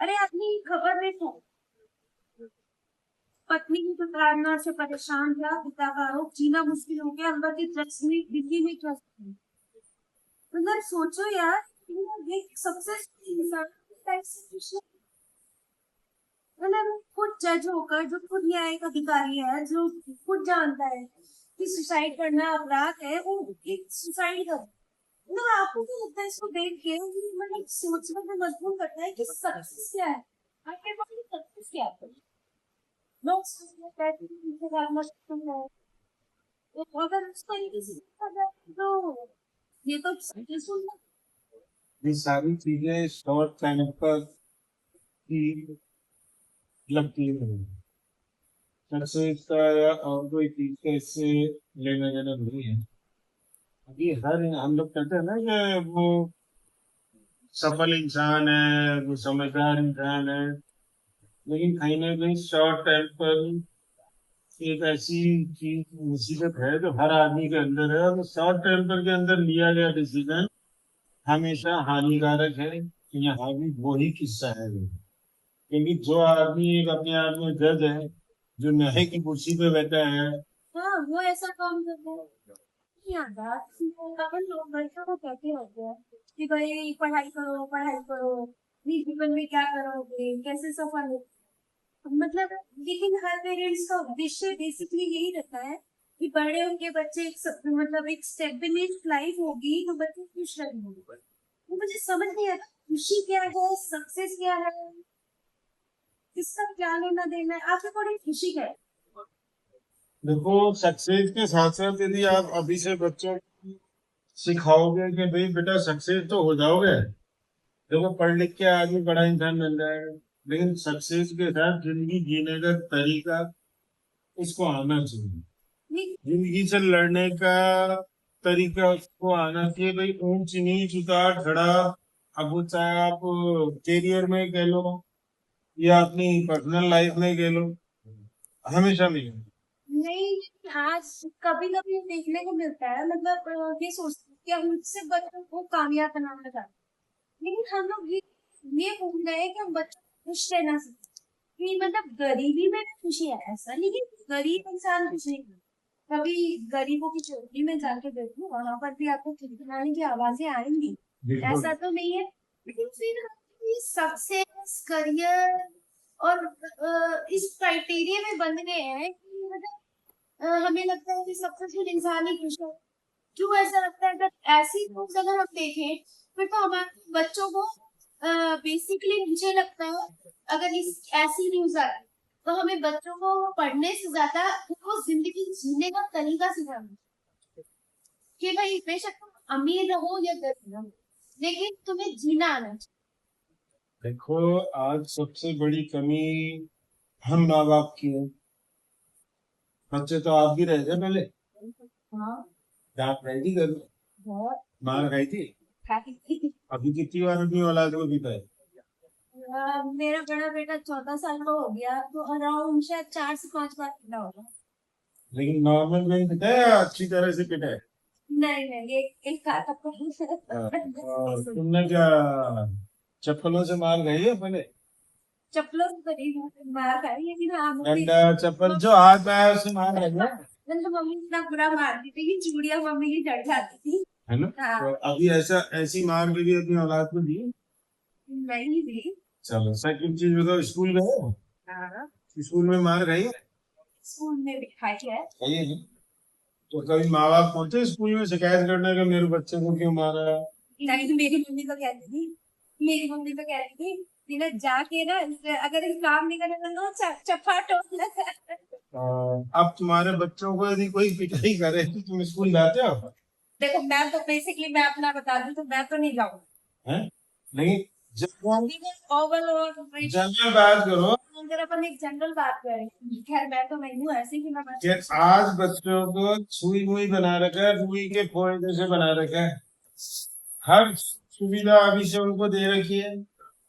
अरे अपनी खबर देखो, पत्नी की प्रताड़ना से परेशान था, पिता का आरोप, जीना मुश्किल हो गया, अंदर की ट्रस्ट में, दिल्ली में ट्रस्ट में। मतलब सोचो यार, ये सक्सेस इंसान टाइप से कुछ नहीं। मतलब खुद जज होकर, जो खुद न्याय का अधिकारी है, जो खुद जानता है कि सुसाइड करना अपराध है, वो एक सुसाइड कर। मतलब आपको क्या लगता है इसको देख के, मतलब सोचने में मजबूर करता है कि सक्सेस क्या है, आपके पास सक्सेस क्या है। लोग सोचते हैं कि इनके बारे में तुम है, तो अगर उस तरीके से देखा जाए तो ये तो सक्सेसफुल है। ये सारी चीजें शॉर्ट टाइम पर ही लगती है मुझे। सक्सेस का या और कोई चीज का इससे लेना देना नहीं है। अभी हर हम लोग कहते हैं ना कि वो सफल इंसान है, वो समझदार इंसान है, लेकिन कहीं ना कहीं शॉर्ट टाइम पर एक ऐसी चीज मुसीबत है जो हर आदमी के अंदर है, और शॉर्ट टेम्पर के अंदर लिया गया डिसीजन हमेशा हानिकारक है। यहाँ भी वही किस्सा है, क्योंकि जो आदमी एक अपने आप में जज है, जो न्याय की कुर्सी पे बैठा है। हाँ, वो ऐसा काम करता है। नहीं आता, अपन लोग बच्चों को कहते होते हैं कि भाई पढ़ाई करो, पढ़ाई करो, इस जीवन में क्या करोगे, कैसे सफल हो। मतलब लेकिन हर पेरेंट्स का उद्देश्य बेसिकली यही रहता है कि बड़े होके बच्चे मतलब एक स्टेबिलिश लाइफ होगी तो बच्चे खुश रहेंगे। वो मुझे समझ नहीं आता, खुशी क्या है, सक्सेस क्या है, किसका क्या लेना देना है, आपके अकॉर्डिंग खुशी क्या है। देखो, सक्सेस के साथ साथ यदि आप अभी से बच्चों को सिखाओगे कि भाई बेटा सक्सेस तो हो जाओगे, देखो पढ़ लिख के आदमी बड़ा इंसान बन जाएगा, लेकिन सक्सेस के साथ जिंदगी जीने का तरीका उसको आना चाहिए। नहीं, जिंदगी से लड़ने का तरीका उसको आना चाहिए। भाई ऊंच नीच उतार चढ़ा, अब वो चाहे आप कैरियर में कह लो या अपनी पर्सनल लाइफ में कह लो, हमेशा मिलेगा। नहीं, आज कभी कभी देखने को मिलता है, मतलब ये सोचते हैं कि हम उससे बच्चों को कामयाब बनाना चाहते हैं, लेकिन हम लोग ये भूल गए कि हम बच्चों को खुश रहना सीखें। कि मतलब गरीबी में भी खुशी है ऐसा नहीं कि गरीब इंसान खुश नहीं है। कभी गरीबों की झोपड़ी में जाके देखो, वहां पर भी आपको खिलखिलाने की आवाजें आएंगी, बिल्कुल। ऐसा तो नहीं है। लेकिन फिर सक्सेस, करियर और इस क्राइटेरिया में बंध गए हैं कि मतलब हमें लगता है कि सक्सेसफुल इंसान ही खुश है। क्यों ऐसा लगता है, अगर ऐसी न्यूज अगर हम देखें फिर तो हमारे बच्चों को बेसिकली मुझे लगता है, अगर इस ऐसी न्यूज आए तो हमें बच्चों को पढ़ने से ज्यादा उनको जिंदगी जीने का तरीका सिखाना चाहिए। कि भाई बेशक तुम अमीर रहो या गरीब रहो, लेकिन तुम्हें जीना आना चाहिए। देखो, आज सबसे बड़ी कमी हम माँ बाप की है। बच्चे तो आप भी रहे थे पहले, हाँ, डांट रही थी घर में, बहुत मार खाई थी। खाती। अभी कितनी बार अपनी औलाद को पीटा है। मेरा बड़ा बेटा 14 साल का हो गया तो अराउंड शायद 4 से 5 बार पिटा होगा। लेकिन नॉर्मल में पिटा है या अच्छी तरह से पिटा है? नहीं नहीं, एक खाता और तुमने क्या चप्पलों से मार खाई है पहले? चप्पलों से तो नहीं मार खाई, लेकिन हाँ मम्मी, डंडा चप्पल जो हाथ में आया उससे मार खाई है। मतलब मम्मी इतना बुरा मारती थी कि चूड़ियां मम्मी की चढ़ जाती थी। है ना? हाँ, तो अभी ऐसा ऐसी मार कभी अपनी औलाद को दी? नहीं थी। चलो, सेकंड चीज बताओ, स्कूल गए हो? हाँ, स्कूल में मार खाई है? स्कूल में भी खाई है। खाई है। तो कभी माँ बाप पहुंचे स्कूल में शिकायत करने का, मेरे बच्चे को क्यों मारा? नहीं, मेरी मम्मी तो कहती थी, मेरी मम्मी तो कहती थी बिना जाके ना, अगर एक काम नहीं करेगा तो चप्पा टोक लगा। अब तुम्हारे बच्चों को यदि कोई पिटाई करे तो तुम स्कूल जाते हो? देखो मैं तो बेसिकली मैं अपना बता दूं तो मैं तो नहीं जाऊंगी। हैं? नहीं, जनरल ओवरऑल जनरल बात करो अगर अपन एक जनरल बात करें, खैर मैं तो नहीं हूँ ऐसी कि मैं कि आज बच्चों को छुई मुई बना रखा है, रुई के खोए जैसे बना रखा है। हर सुविधा अभी से उनको दे रखी है।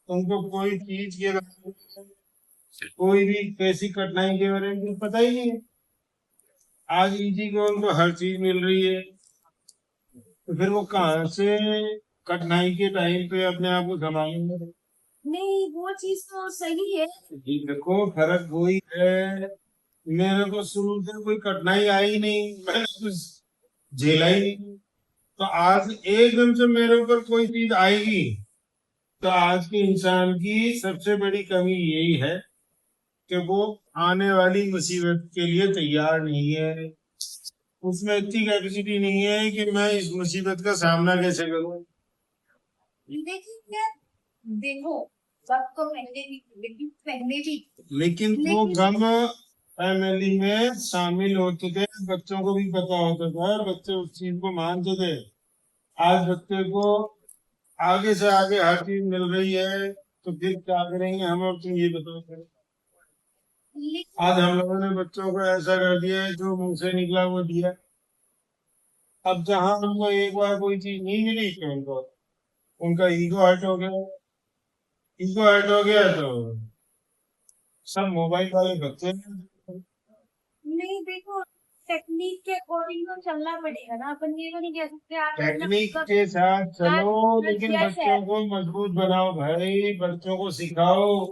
उनको कोई चीज के बारे में, कोई भी कैसी कठिनाई के बारे में पता ही नहीं है। आज इजी को उनको हर चीज मिल रही है, तो फिर वो कहाँ से कठिनाई के टाइम पे अपने आप को संभालेंगे? नहीं वो चीज तो सही है। जी देखो, फर्क वही है। मेरे को शुरू से कोई कठिनाई आई नहीं, मैंने कुछ झेला ही नहीं। तो आज एकदम से मेरे ऊपर कोई चीज आएगी, तो आज के इंसान की सबसे बड़ी कमी यही है कि वो आने वाली मुसीबत के लिए तैयार नहीं है। उसमें इतनी कैपेसिटी नहीं है कि मैं इस मुसीबत का सामना कैसे करूं। लेकिन यार देखो, वक्त तो पहले भी, लेकिन पहले भी, लेकिन वो लेकिन गम फैमिली में शामिल होते थे, बच्चों को भी पता होता था और बच्चे उस चीज को मानते थे। आज बच्चे को आगे से आगे हर चीज मिल रही है, तो फिर क्या करेंगे हम, और तुम ये बताओ। लेकिन आज हम लोगों ने बच्चों को ऐसा कर दिया है, जो मुंह से निकला वो दिया। अब जहां उनको एक बार कोई चीज नहीं मिली तो उनको उनका ईगो हर्ट हो गया। ईगो हर्ट हो गया तो सब मोबाइल वाले बच्चे हैं। नहीं देखो, टेक्निक के अकॉर्डिंग तो चलना पड़ेगा ना, अपन ये तो नहीं कह सकते आज मतलब टेक्निक के साथ चलो, आज लेकिन यस है। बच्चों को मजबूत बनाओ भाई। बच्चों को सिखाओ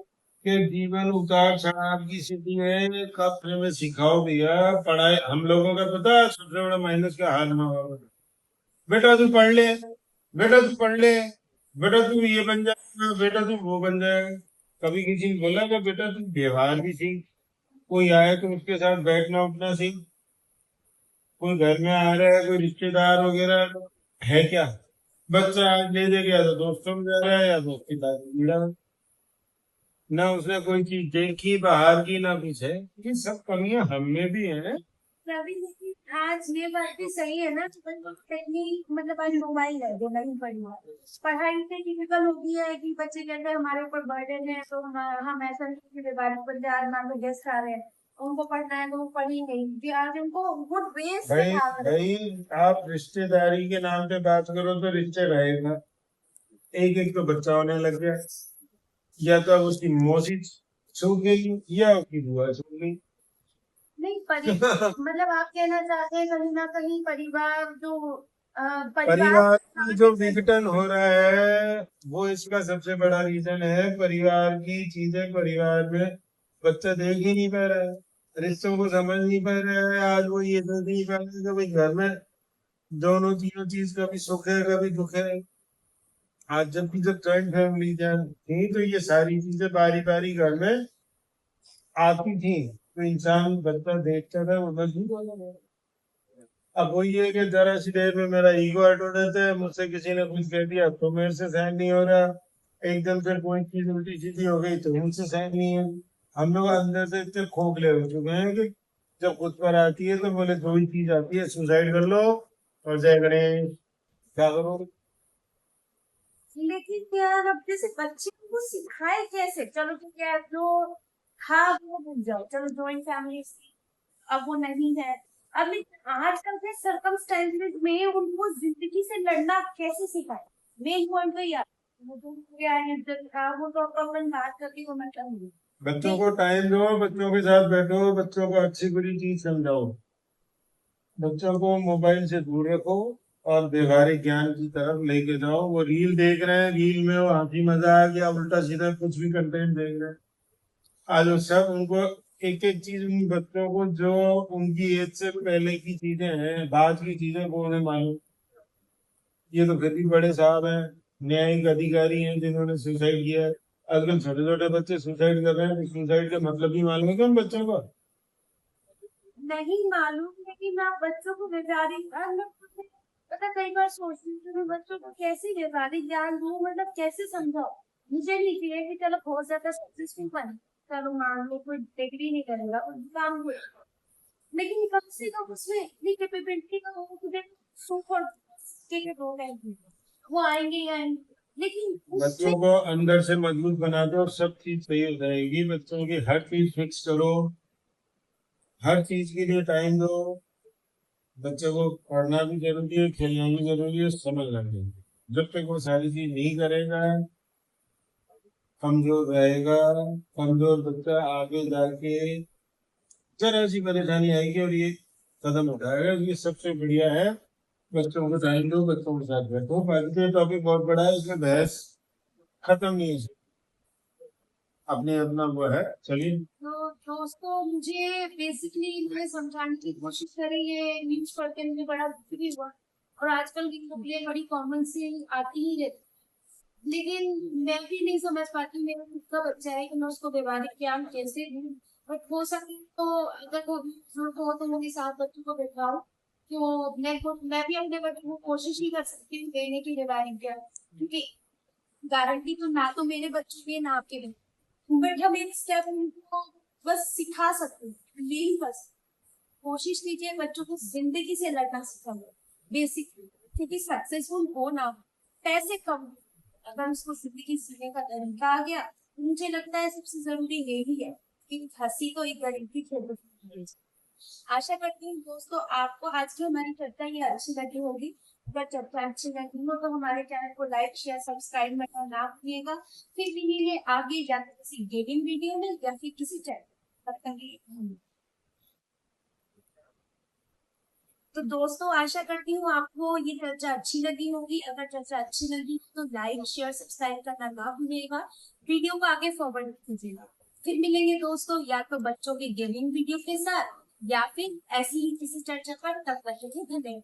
कि जीवन उतार चढ़ाव की स्थिति है, कब में सिखाओ भैया। पढ़ाई हम लोगों का पता है, सबसे बड़ा माइनस का हाल में होगा। बेटा तू पढ़ ले, बेटा तू पढ़ ले, बेटा तू ये बन जाएगा, बेटा तू वो बन जाएगा। कभी किसी ने बोला कि बेटा तू व्यवहार भी सीख। कोई आए तो उसके साथ बैठना उठना सीख। कोई घर में आ रहा है, कोई रिश्तेदार वगैरह तो है क्या, बच्चा आज ले दे गया तो दोस्तों में जा रहा है या दोस्ती दारू मिला। ना उसने कोई चीज देखी बाहर की, ना कुछ है। ये सब कमियां हम में भी हैं। रवि लेकिन आज ये बात भी सही है ना कि टेक्निक मतलब आज मोबाइल है, देना ही पड़ेगा। पढ़ाई इतनी डिफिकल्ट हो गई है कि बच्चे कहते हैं हमारे ऊपर बर्डन है, तो हम ऐसा नहीं कि बीमारी पर जा मान लो गेस्ट आ रहे हैं, उनको पढ़ना है तो वो पढ़ ही नहीं, क्योंकि आज उनको गुड वेज से भाई भाग रहे हैं। भाई, आप रिश्तेदारी के नाम पे बात करो तो रिश्ते रहेगा। एक एक तो बच्चा होने लग गया, या तो अब उसकी मौसी छूट गई या उसकी बुआ छूट गई। नहीं मतलब आप कहना चाहते हैं कहीं ना कहीं परिवार जो परिवार परिवार में जो जैसे। विघटन हो रहा है वो इसका सबसे बड़ा रीजन है। परिवार की चीजें परिवार में बच्चा देख ही नहीं पा रहा है, रिश्तों को समझ नहीं पा रहा है। आज वो ये सोच नहीं पा रहा है कि भाई घर में दोनों तीनों चीज, कभी सुख है कभी दुख है। आज जब जॉइंट फैमिली थी तो ये सारी चीजें बारी बारी घर में आती थी, तो इंसान बच्चा देखता था, वो बस नहीं बोला। अब वही है कि जरा सी देर में मेरा ईगो हर्ट हो जाता है, मुझसे किसी ने कुछ कह दिया तो मेरे से सहन नहीं हो रहा। एकदम से कोई चीज उल्टी सीधी हो गई तो उनसे सहन नहीं है। हम लोग अंदर से इतने खोखले हो चुके हैं कि जब खुद पर आती है तो बोले दो ही चीज आती है, सुसाइड कर लो और जय गणेश। क्या करोगे। लेकिन यार अब जैसे बच्चे को सिखाए कैसे, चलो ठीक है जो था वो भूल जाओ, चलो जॉइंट फैमिली थी, अब वो नहीं है। अब लेकिन आजकल के सर्कमस्टेंसेस में उनको जिंदगी से लड़ना कैसे सिखाए, मेन पॉइंट तो यार वो तो क्या है, जब था वो तो अपन बात करके वो मतलब नहीं। बच्चों को लेकिन टाइम दो, बच्चों के साथ बैठो, बच्चों को अच्छी बुरी चीज समझाओ। बच्चों को मोबाइल से दूर रखो और व्यवहारिक ज्ञान की तरफ लेके जाओ। वो रील देख रहे हैं, रील में वो हंसी मजाक या उल्टा सीधा कुछ भी कंटेंट देख रहे हैं। आज वो सब उनको एक एक चीज, उन बच्चों को जो उनकी एज से पहले की चीजें हैं, बाद की चीजें, वो उन्हें मालूम। ये तो फिर भी बड़े साहब हैं, न्यायिक अधिकारी हैं जिन्होंने सुसाइड किया है। आजकल छोटे छोटे बच्चे सुसाइड कर रहे हैं, तो सुसाइड का मतलब भी मालूम है क्या उन बच्चों को। नहीं मालूम, लेकिन आप बच्चों को वैचारिक पता कई बार सोचती हूँ कि मैं बच्चों को कैसे वैचारिक ज्ञान दूँ, मतलब कैसे समझाओ। मुझे नहीं चाहिए कि चलो बहुत ज्यादा सक्सेसफुल बने, चलो मान लो कोई डिग्री नहीं करेगा कोई काम हुए, लेकिन कम से कम उसमें इतनी कैपेबिलिटी का हो कि देख सुख और के दो टाइम वो आएंगे ही आएंगे, लेकिन उससे बच्चों को अंदर से मजबूत बना दो और सब चीज सही हो जाएगी। बच्चों की हर चीज फिक्स करो, हर चीज के लिए टाइम दो। बच्चों को पढ़ना भी जरूरी है, खेलना भी जरूरी है, समझना भी जरूरी है। जब तक वो सारी चीज नहीं करेगा, कमजोर रहेगा। कमजोर बच्चा आगे जाके जरा सी परेशानी आएगी और ये कदम उठाएगा। ये सबसे बढ़िया है, बच्चों को टाइम दो, बच्चों के साथ बैठो। बाकी तो टॉपिक बहुत बड़ा है, इसमें बहस खत्म नहीं है। अपने अपना वो है। चलिए। तो दोस्तों मुझे बेसिकली मैं समझाने की कोशिश करी, ये न्यूज पढ़ के मुझे बड़ा दुख भी हुआ, और आजकल की लोग ये बड़ी कॉमन सी आती ही रहती, लेकिन मैं भी नहीं समझ पाती, मेरा खुद का बच्चा है कि मैं उसको व्यवहारिक ज्ञान कैसे दूं। बट हो सके तो अगर कोई भी बुजुर्ग हो तो मेरे साथ बच्चों को बैठाओ, तो मैं भी अपने बच्चों को कोशिश ही कर सकती हूँ देने की व्यवहारिक ज्ञान, क्योंकि गारंटी तो ना तो मेरे बच्चों की है ना आपके भी, बट हम एक स्टेप उनको बस सिखा सकते हैं, नहीं बस कोशिश कीजिए बच्चों को जिंदगी से लड़ना सिखाओ बेसिक, क्योंकि सक्सेसफुल हो ना हो, पैसे कम हो, अगर उसको जिंदगी जीने का तरीका आ गया तो मुझे लगता है सबसे जरूरी यही है कि हंसी तो एक गरीब की खेल। आशा करती हूँ दोस्तों आपको आज की हमारी चर्चा ये अच्छी लगी होगी। अगर चर्चा अच्छी लगी हो तो हमारे चैनल को लाइक शेयर सब्सक्राइब करना ना भूलिएगा। फिर मिलेंगे आगे या तो किसी गेमिंग वीडियो में या फिर किसी चैनल, तब तक के लिए धन्यवाद। तो दोस्तों आशा करती हूँ आपको ये चर्चा अच्छी लगी होगी। अगर चर्चा अच्छी लगी तो लाइक शेयर सब्सक्राइब करना ना भूलिएगा, वीडियो को आगे फॉरवर्ड कीजिएगा। फिर मिलेंगे दोस्तों या तो बच्चों के गेमिंग वीडियो के साथ या फिर ऐसी ही किसी चर्चा पर, तब तक के लिए धन्यवाद।